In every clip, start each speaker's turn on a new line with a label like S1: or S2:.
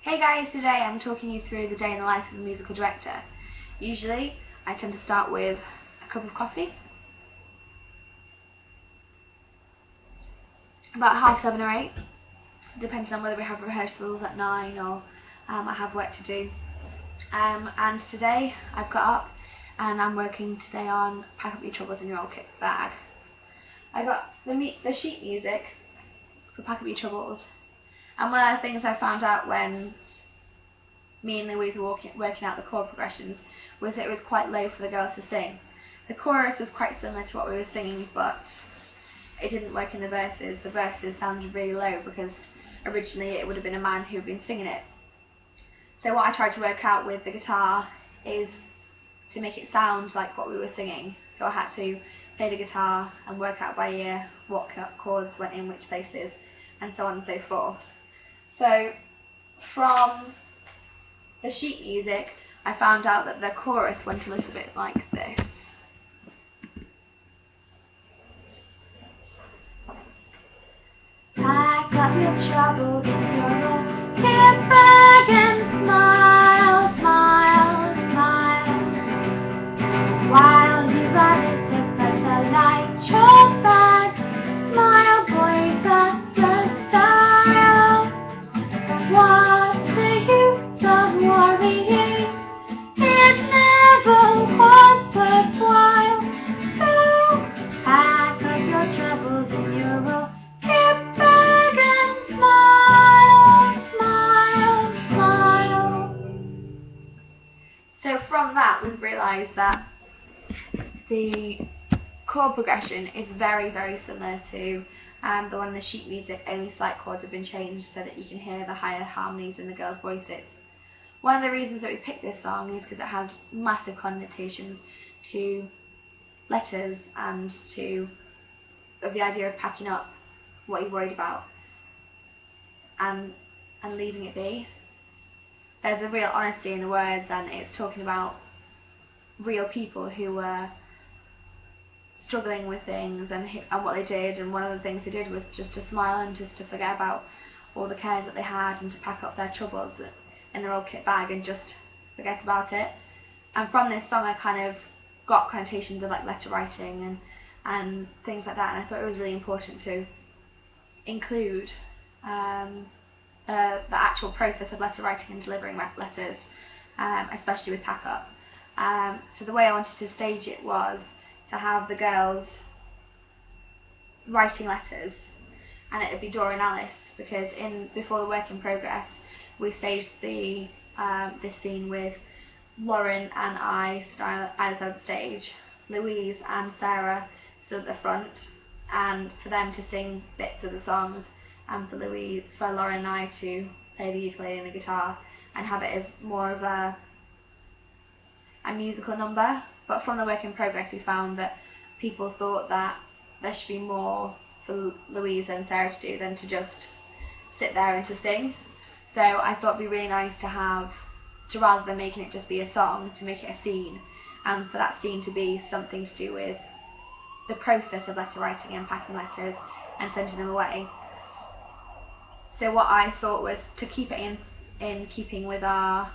S1: Hey guys, today I'm talking you through the day in the life of a musical director. Usually, I tend to start with a cup of coffee, about half 7 or 8, depending on whether we have rehearsals at 9 or I have work to do. And today I've got up and I'm working today on Pack Up Your Troubles in Your Old Kit Bag. I got the sheet music for Pack Up Your Troubles, and one of the things I found out when me and Louise were working out the chord progressions was it was quite low for the girls to sing. The chorus was quite similar to what we were singing, but it didn't work in the verses. The verses sounded really low because originally it would have been a man who had been singing it. So what I tried to work out with the guitar is to make it sound like what we were singing. So I had to play the guitar and work out by ear what chords went in which places, and so on and so forth. So from the sheet music, I found out that the chorus went a little bit like this. Pack up your troubles in your old kit bag and smile, smile, smile. While you run into better light your bag, smile boy, that's the style. What's the use of worrying? It never was worthwhile. So pack up your troubles in your old kit bag and smile, smile, smile. So from that we've realised that the chord progression is very, very similar to the one in the sheet music, only slight chords have been changed so that you can hear the higher harmonies in the girls' voices. One of the reasons that we picked this song is because it has massive connotations to letters and to the idea of packing up what you're worried about and leaving it be. There's a real honesty in the words, and it's talking about real people who were struggling with things and what they did, and one of the things they did was just to smile and just to forget about all the cares that they had and to pack up their troubles in their old kit bag and just forget about it. And from this song I kind of got connotations of like letter writing and things like that, and I thought it was really important to include the actual process of letter writing and delivering letters, especially with pack up. So the way I wanted to stage it was to have the girls writing letters, and it would be Dora and Alice, because before the work in progress we staged this scene with Lauren and I stood either side of the stage, Louise and Sarah stood at the front, and for them to sing bits of the songs, and for Lauren and I to play the ukulele and the guitar and have it as more of a musical number. But from the work in progress we found that people thought that there should be more for Louise and Sarah to do than to just sit there and to sing. So I thought it would be really nice to rather than making it just be a song, to make it a scene, and for that scene to be something to do with the process of letter writing and packing letters and sending them away. So what I thought was to keep it in keeping with our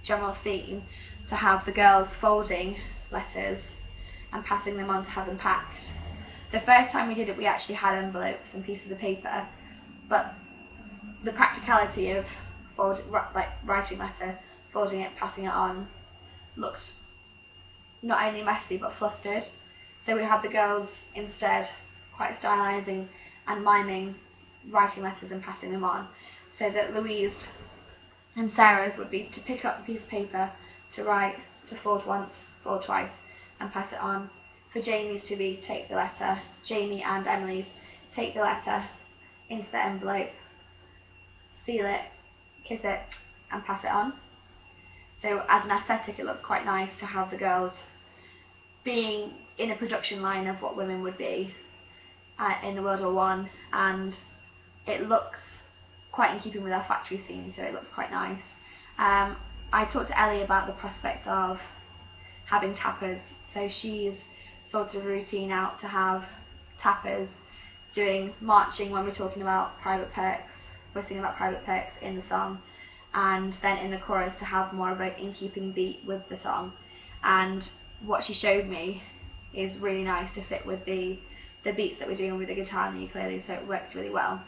S1: general theme, to have the girls folding letters and passing them on to have them packed. The first time we did it we actually had envelopes and pieces of paper, but the practicality of writing letter, folding it, passing it on, looked not only messy but flustered. So we had the girls instead quite stylising and miming writing letters and passing them on, so that Louise and Sarah's would be to pick up a piece of paper, to write, to fold once, fold twice and pass it on. For Jamie's to be take the letter, Jamie and Emily's take the letter into the envelope, seal it, kiss it and pass it on. So as an aesthetic it looks quite nice to have the girls being in a production line of what women would be in the World War I, and it looks quite in keeping with our factory scene, so it looks quite nice. I talked to Ellie about the prospect of having tappers, so she's sorted a routine out to have tappers doing marching when we're talking about private perks, we're singing about private perks in the song, and then in the chorus to have more of an in-keeping beat with the song. And what she showed me is really nice to fit with the beats that we're doing with the guitar and the ukulele, so it works really well.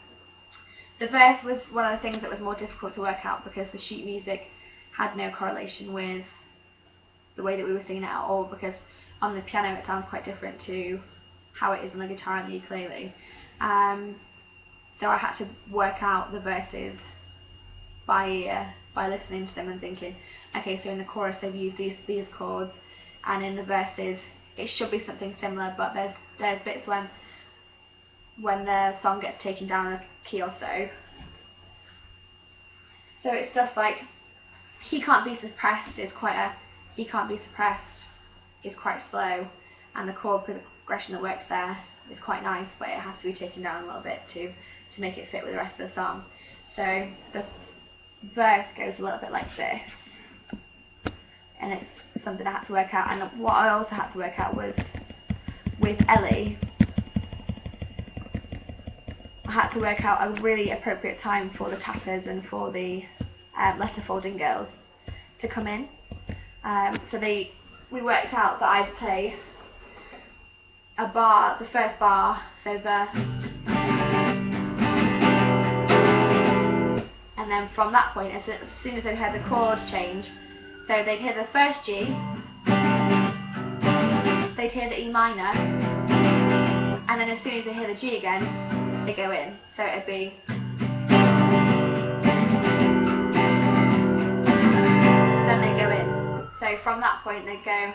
S1: The verse was one of the things that was more difficult to work out because the sheet music had no correlation with the way that we were singing it at all, because on the piano it sounds quite different to how it is on the guitar and the ukulele. So I had to work out the verses by ear, by listening to them and thinking, okay, so in the chorus they've used these chords, and in the verses it should be something similar, but there's bits when the song gets taken down a key or so. So it's just like He Can't Be Suppressed is quite slow, and the chord progression that works there is quite nice, but it has to be taken down a little bit to make it fit with the rest of the song. So the verse goes a little bit like this, and it's something I had to work out. And what I also had to work out was with Ellie, I had to work out a really appropriate time for the tappers and for the letter folding girls to come in. So we worked out that I'd play a bar, the first bar, so and then from that point, as soon as they'd heard the chords change, so they'd hear the first G, they'd hear the E minor, and then as soon as they hear the G again, they go in. So it'd be then they go in. So from that point they go.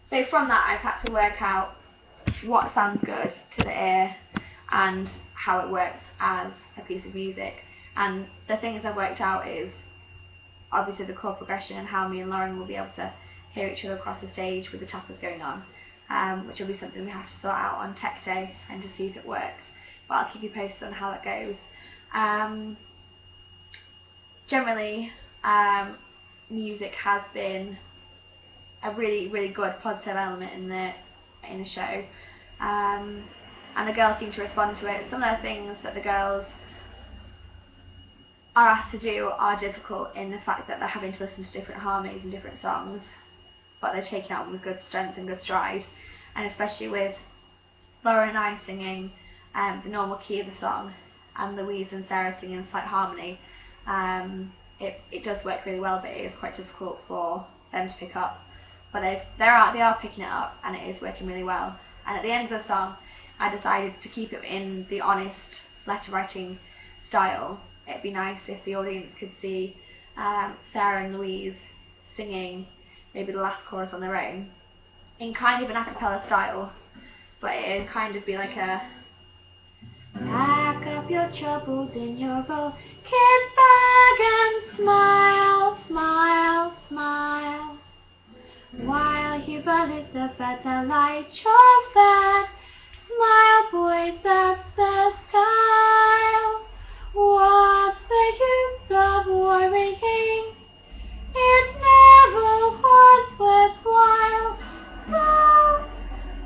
S1: So from that I've had to work out what sounds good to the ear and how it works as a piece of music. And the things I've worked out is obviously the chord progression and how me and Lauren will be able to hear each other across the stage with the tappers going on, which will be something we have to sort out on tech day and to see if it works. But I'll keep you posted on how it goes. Generally, music has been a really, really good positive element in the show, and the girls seem to respond to it. Some of the things that the girls are asked to do are difficult in the fact that they're having to listen to different harmonies and different songs, but they're taken out with good strength and good stride. And especially with Laura and I singing the normal key of the song, and Louise and Sarah singing a slight harmony, it does work really well, but it is quite difficult for them to pick up. But they are picking it up, and it is working really well. And at the end of the song, I decided to keep it in the honest letter writing style. It'd be nice if the audience could see Sarah and Louise singing maybe the last chorus on their own in kind of an a cappella style, but it'd kind of be like a pack up your troubles in your old kit bag and smile, smile, smile, while you Elizabeth light your fat. Smile, boys, that's the style. What's the use of worrying? It never was worthwhile. So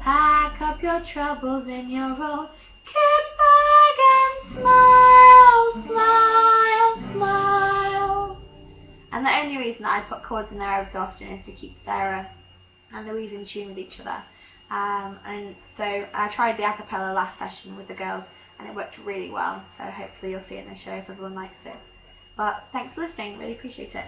S1: pack up your troubles in your old kit bag and smile, smile, smile. And the only reason that I put chords in there every so often is to keep Sarah and Louise in tune with each other. And so I tried the a cappella last session with the girls, and it worked really well. So hopefully you'll see it in the show if everyone likes it. But thanks for listening, really appreciate it.